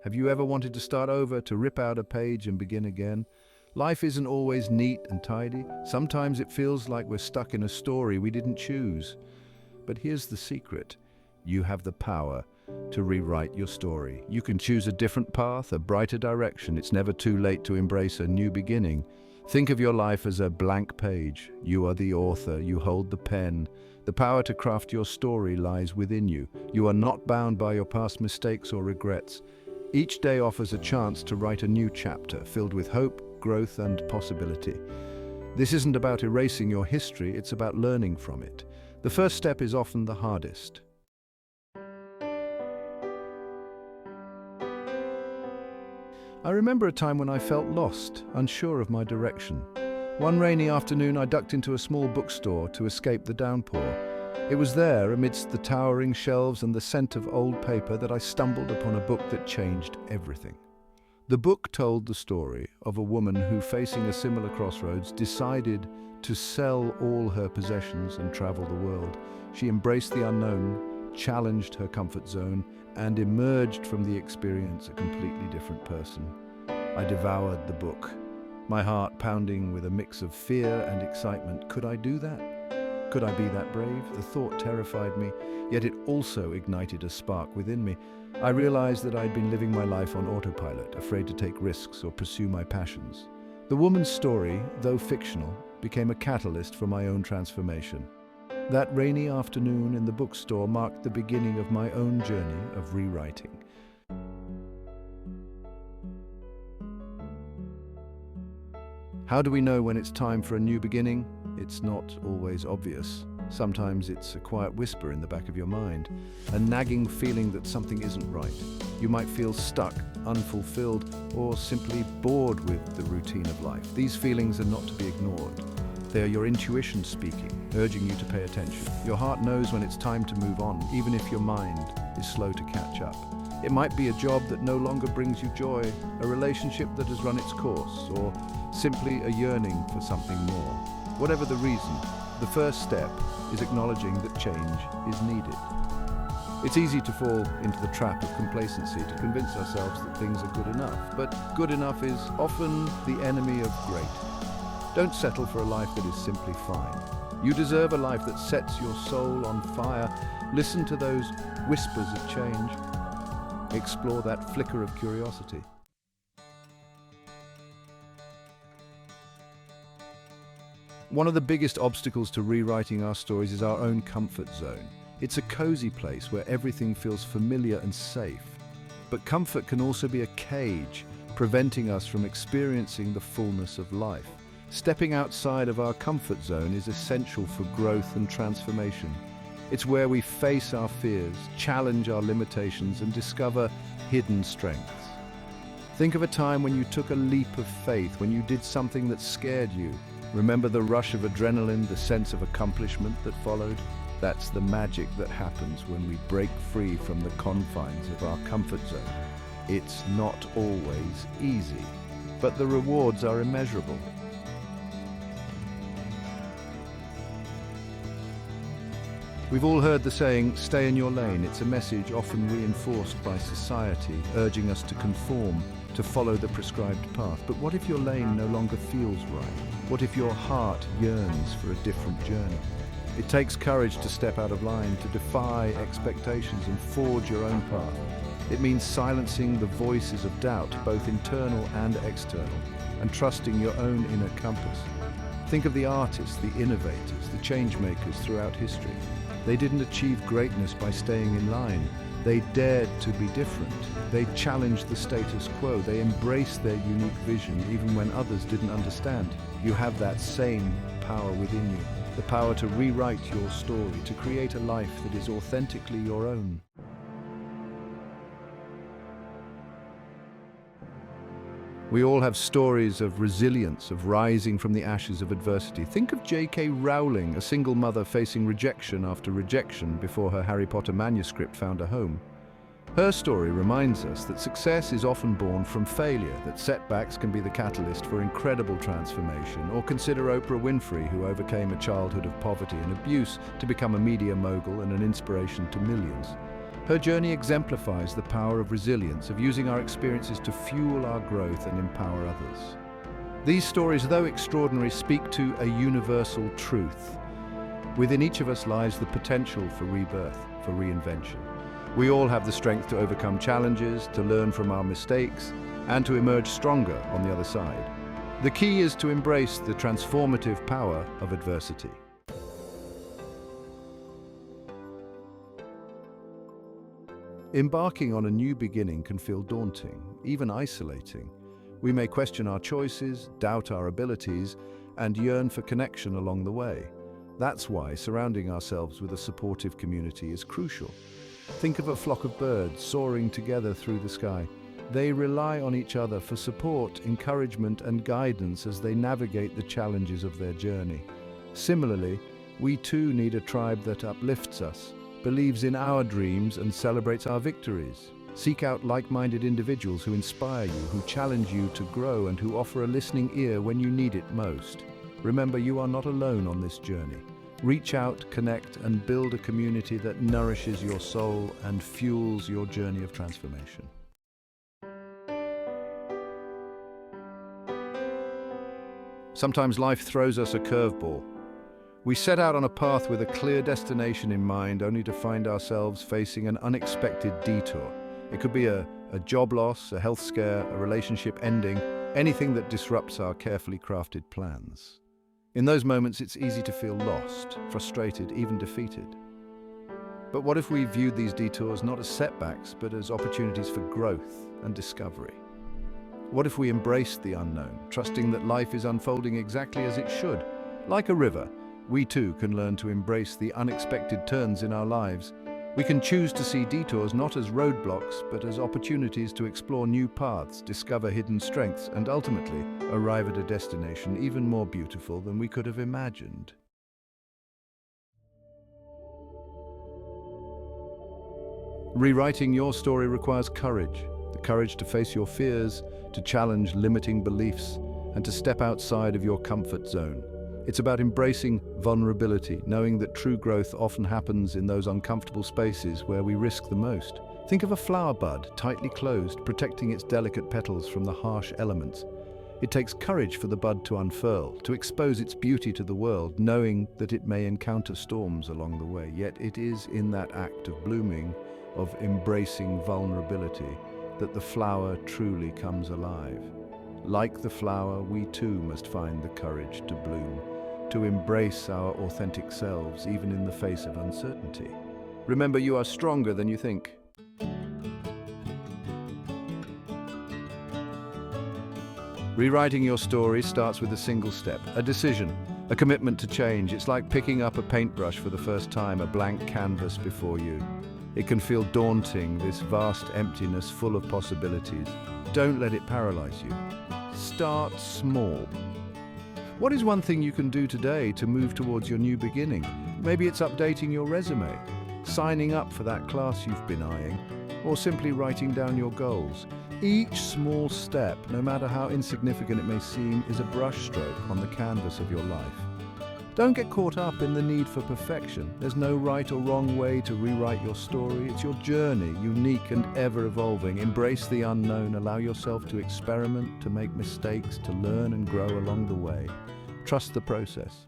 Have you ever wanted to start over, to rip out a page and begin again? Life isn't always neat and tidy. Sometimes it feels like we're stuck in a story we didn't choose. But here's the secret. You have the power to rewrite your story. You can choose a different path, a brighter direction. It's never too late to embrace a new beginning. Think of your life as a blank page. You are the author. You hold the pen. The power to craft your story lies within you. You are not bound by your past mistakes or regrets. Each day offers a chance to write a new chapter filled with hope, growth, and possibility. This isn't about erasing your history, it's about learning from it. The first step is often the hardest. I remember a time when I felt lost, unsure of my direction. One rainy afternoon, I ducked into a small bookstore to escape the downpour. It was there, amidst the towering shelves and the scent of old paper, that I stumbled upon a book that changed everything. The book told the story of a woman who, facing a similar crossroads, decided to sell all her possessions and travel the world. She embraced the unknown, challenged her comfort zone, and emerged from the experience a completely different person. I devoured the book, my heart pounding with a mix of fear and excitement. Could I do that? Could I be that brave? The thought terrified me, yet it also ignited a spark within me. I realized that I'd been living my life on autopilot, afraid to take risks or pursue my passions. The woman's story, though fictional, became a catalyst for my own transformation. That rainy afternoon in the bookstore marked the beginning of my own journey of rewriting. How do we know when it's time for a new beginning? It's not always obvious. Sometimes it's a quiet whisper in the back of your mind, a nagging feeling that something isn't right. You might feel stuck, unfulfilled, or simply bored with the routine of life. These feelings are not to be ignored. They are your intuition speaking, urging you to pay attention. Your heart knows when it's time to move on, even if your mind is slow to catch up. It might be a job that no longer brings you joy, a relationship that has run its course, or simply a yearning for something more. Whatever the reason, the first step is acknowledging that change is needed. It's easy to fall into the trap of complacency, to convince ourselves that things are good enough, but good enough is often the enemy of great. Don't settle for a life that is simply fine. You deserve a life that sets your soul on fire. Listen to those whispers of change. Explore that flicker of curiosity. One of the biggest obstacles to rewriting our stories is our own comfort zone. It's a cozy place where everything feels familiar and safe. But comfort can also be a cage, preventing us from experiencing the fullness of life. Stepping outside of our comfort zone is essential for growth and transformation. It's where we face our fears, challenge our limitations, and discover hidden strengths. Think of a time when you took a leap of faith, when you did something that scared you. Remember the rush of adrenaline, the sense of accomplishment that followed? That's the magic that happens when we break free from the confines of our comfort zone. It's not always easy, but the rewards are immeasurable. We've all heard the saying, stay in your lane. It's a message often reinforced by society, urging us to conform, to follow the prescribed path. But what if your lane no longer feels right? What if your heart yearns for a different journey? It takes courage to step out of line, to defy expectations and forge your own path. It means silencing the voices of doubt, both internal and external, and trusting your own inner compass. Think of the artists, the innovators, the change makers throughout history. They didn't achieve greatness by staying in line. They dared to be different. They challenged the status quo. They embraced their unique vision even when others didn't understand. You have that same power within you, the power to rewrite your story, to create a life that is authentically your own. We all have stories of resilience, of rising from the ashes of adversity. Think of J.K. Rowling, a single mother facing rejection after rejection before her Harry Potter manuscript found a home. Her story reminds us that success is often born from failure, that setbacks can be the catalyst for incredible transformation. Or consider Oprah Winfrey, who overcame a childhood of poverty and abuse to become a media mogul and an inspiration to millions. Her journey exemplifies the power of resilience, of using our experiences to fuel our growth and empower others. These stories, though extraordinary, speak to a universal truth. Within each of us lies the potential for rebirth, for reinvention. We all have the strength to overcome challenges, to learn from our mistakes, and to emerge stronger on the other side. The key is to embrace the transformative power of adversity. Embarking on a new beginning can feel daunting, even isolating. We may question our choices, doubt our abilities, and yearn for connection along the way. That's why surrounding ourselves with a supportive community is crucial. Think of a flock of birds soaring together through the sky. They rely on each other for support, encouragement, and guidance as they navigate the challenges of their journey. Similarly, we too need a tribe that uplifts us, believes in our dreams, and celebrates our victories. Seek out like-minded individuals who inspire you, who challenge you to grow, and who offer a listening ear when you need it most. Remember, you are not alone on this journey. Reach out, connect, and build a community that nourishes your soul and fuels your journey of transformation. Sometimes life throws us a curveball. We set out on a path with a clear destination in mind, only to find ourselves facing an unexpected detour. It could be a job loss, a health scare, a relationship ending, anything that disrupts our carefully crafted plans. In those moments, it's easy to feel lost, frustrated, even defeated. But what if we viewed these detours not as setbacks, but as opportunities for growth and discovery? What if we embraced the unknown, trusting that life is unfolding exactly as it should? Like a river, we too can learn to embrace the unexpected turns in our lives. We can choose to see detours not as roadblocks, but as opportunities to explore new paths, discover hidden strengths, and ultimately arrive at a destination even more beautiful than we could have imagined. Rewriting your story requires courage. The courage to face your fears, to challenge limiting beliefs, and to step outside of your comfort zone. It's about embracing vulnerability, knowing that true growth often happens in those uncomfortable spaces where we risk the most. Think of a flower bud, tightly closed, protecting its delicate petals from the harsh elements. It takes courage for the bud to unfurl, to expose its beauty to the world, knowing that it may encounter storms along the way. Yet it is in that act of blooming, of embracing vulnerability, that the flower truly comes alive. Like the flower, we too must find the courage to bloom, to embrace our authentic selves, even in the face of uncertainty. Remember, you are stronger than you think. Rewriting your story starts with a single step, a decision, a commitment to change. It's like picking up a paintbrush for the first time, a blank canvas before you. It can feel daunting, this vast emptiness full of possibilities. Don't let it paralyze you. Start small. What is one thing you can do today to move towards your new beginning? Maybe it's updating your resume, signing up for that class you've been eyeing, or simply writing down your goals. Each small step, no matter how insignificant it may seem, is a brushstroke on the canvas of your life. Don't get caught up in the need for perfection. There's no right or wrong way to rewrite your story. It's your journey, unique and ever-evolving. Embrace the unknown. Allow yourself to experiment, to make mistakes, to learn and grow along the way. Trust the process.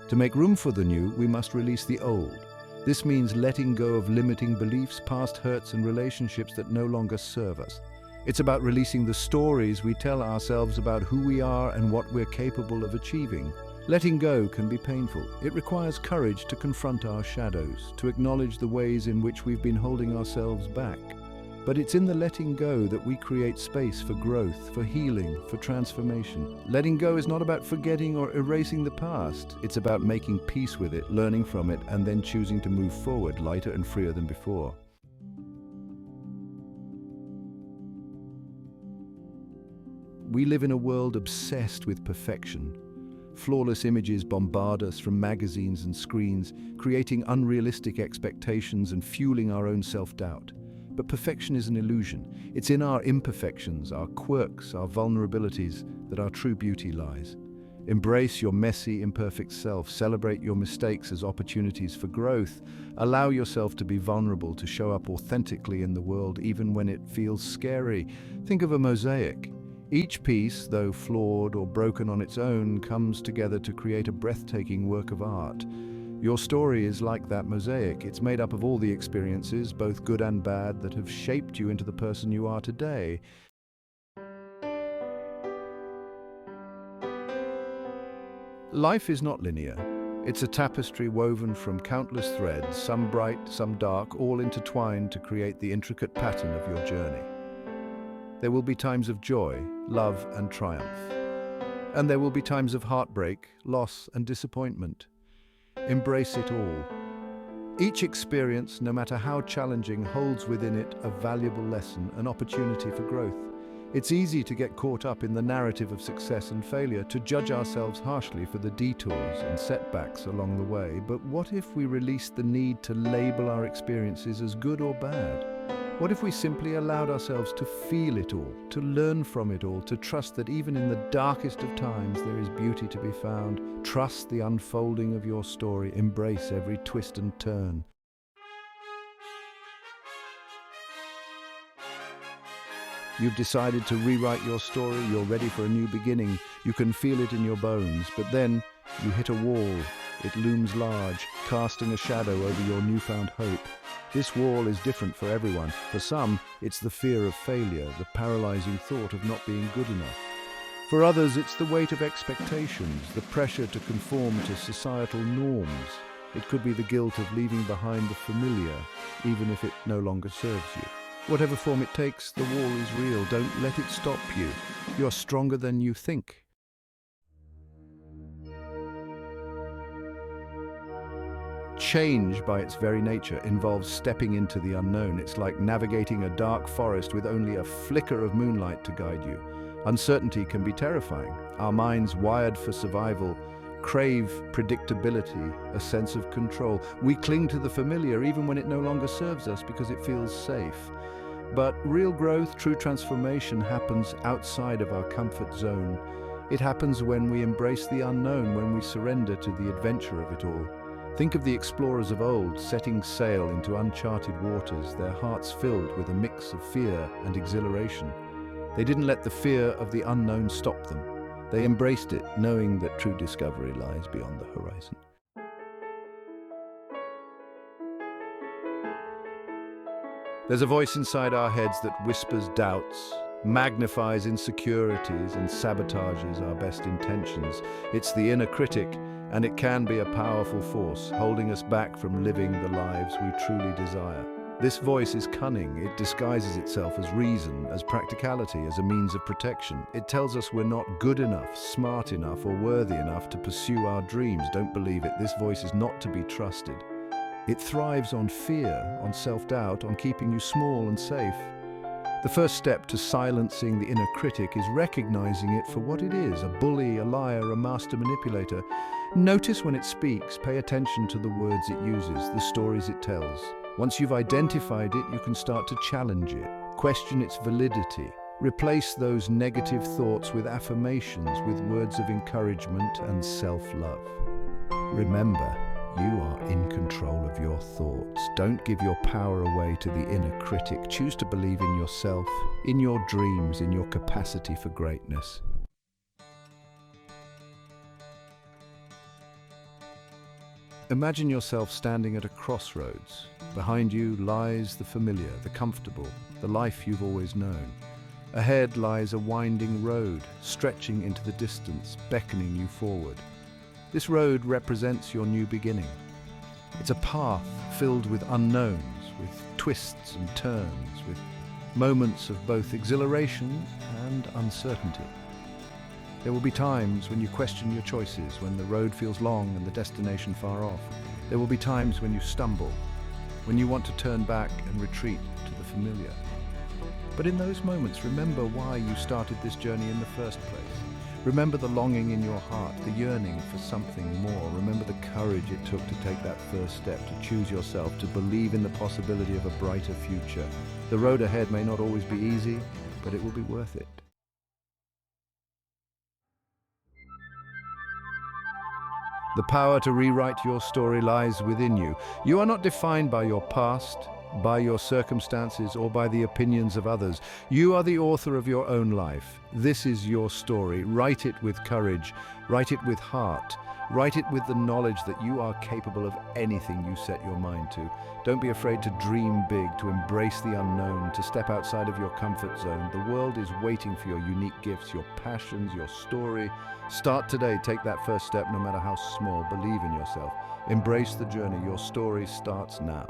To make room for the new, we must release the old. This means letting go of limiting beliefs, past hurts, and relationships that no longer serve us. It's about releasing the stories we tell ourselves about who we are and what we're capable of achieving. Letting go can be painful. It requires courage to confront our shadows, to acknowledge the ways in which we've been holding ourselves back. But it's in the letting go that we create space for growth, for healing, for transformation. Letting go is not about forgetting or erasing the past. It's about making peace with it, learning from it, and then choosing to move forward lighter and freer than before. We live in a world obsessed with perfection. Flawless images bombard us from magazines and screens, creating unrealistic expectations and fueling our own self-doubt. But perfection is an illusion. It's in our imperfections, our quirks, our vulnerabilities, that our true beauty lies. Embrace your messy, imperfect self. Celebrate your mistakes as opportunities for growth. Allow yourself to be vulnerable, to show up authentically in the world, even when it feels scary. Think of a mosaic. Each piece, though flawed or broken on its own, comes together to create a breathtaking work of art. Your story is like that mosaic. It's made up of all the experiences, both good and bad, that have shaped you into the person you are today. Life is not linear. It's a tapestry woven from countless threads, some bright, some dark, all intertwined to create the intricate pattern of your journey. There will be times of joy, love, and triumph. And there will be times of heartbreak, loss, and disappointment. Embrace it all. Each experience, no matter how challenging, holds within it a valuable lesson, an opportunity for growth. It's easy to get caught up in the narrative of success and failure, to judge ourselves harshly for the detours and setbacks along the way. But what if we released the need to label our experiences as good or bad? What if we simply allowed ourselves to feel it all, to learn from it all, to trust that even in the darkest of times there is beauty to be found? Trust the unfolding of your story. Embrace every twist and turn. You've decided to rewrite your story. You're ready for a new beginning. You can feel it in your bones, but then you hit a wall. It looms large, casting a shadow over your newfound hope. This wall is different for everyone. For some, it's the fear of failure, the paralyzing thought of not being good enough. For others, it's the weight of expectations, the pressure to conform to societal norms. It could be the guilt of leaving behind the familiar, even if it no longer serves you. Whatever form it takes, the wall is real. Don't let it stop you. You're stronger than you think. Change, by its very nature, involves stepping into the unknown. It's like navigating a dark forest with only a flicker of moonlight to guide you. Uncertainty can be terrifying. Our minds, wired for survival, crave predictability, a sense of control. We cling to the familiar even when it no longer serves us because it feels safe. But real growth, true transformation happens outside of our comfort zone. It happens when we embrace the unknown, when we surrender to the adventure of it all. Think of the explorers of old, setting sail into uncharted waters, their hearts filled with a mix of fear and exhilaration. They didn't let the fear of the unknown stop them. They embraced it, knowing that true discovery lies beyond the horizon. There's a voice inside our heads that whispers doubts, magnifies insecurities, and sabotages our best intentions. It's the inner critic, and it can be a powerful force, holding us back from living the lives we truly desire. This voice is cunning. It disguises itself as reason, as practicality, as a means of protection. It tells us we're not good enough, smart enough, or worthy enough to pursue our dreams. Don't believe it. This voice is not to be trusted. It thrives on fear, on self-doubt, on keeping you small and safe. The first step to silencing the inner critic is recognizing it for what it is, a bully, a liar, a master manipulator. Notice when it speaks, pay attention to the words it uses, the stories it tells. Once you've identified it, you can start to challenge it, question its validity. Replace those negative thoughts with affirmations, with words of encouragement and self-love. Remember, you are in control of your thoughts. Don't give your power away to the inner critic. Choose to believe in yourself, in your dreams, in your capacity for greatness. Imagine yourself standing at a crossroads. Behind you lies the familiar, the comfortable, the life you've always known. Ahead lies a winding road, stretching into the distance, beckoning you forward. This road represents your new beginning. It's a path filled with unknowns, with twists and turns, with moments of both exhilaration and uncertainty. There will be times when you question your choices, when the road feels long and the destination far off. There will be times when you stumble, when you want to turn back and retreat to the familiar. But in those moments, remember why you started this journey in the first place. Remember the longing in your heart, the yearning for something more. Remember the courage it took to take that first step, to choose yourself, to believe in the possibility of a brighter future. The road ahead may not always be easy, but it will be worth it. The power to rewrite your story lies within you. You are not defined by your past, by your circumstances, or by the opinions of others. You are the author of your own life. This is your story. Write it with courage. Write it with heart. Write it with the knowledge that you are capable of anything you set your mind to. Don't be afraid to dream big, to embrace the unknown, to step outside of your comfort zone. The world is waiting for your unique gifts, your passions, your story. Start today. Take that first step, no matter how small. Believe in yourself. Embrace the journey. Your story starts now.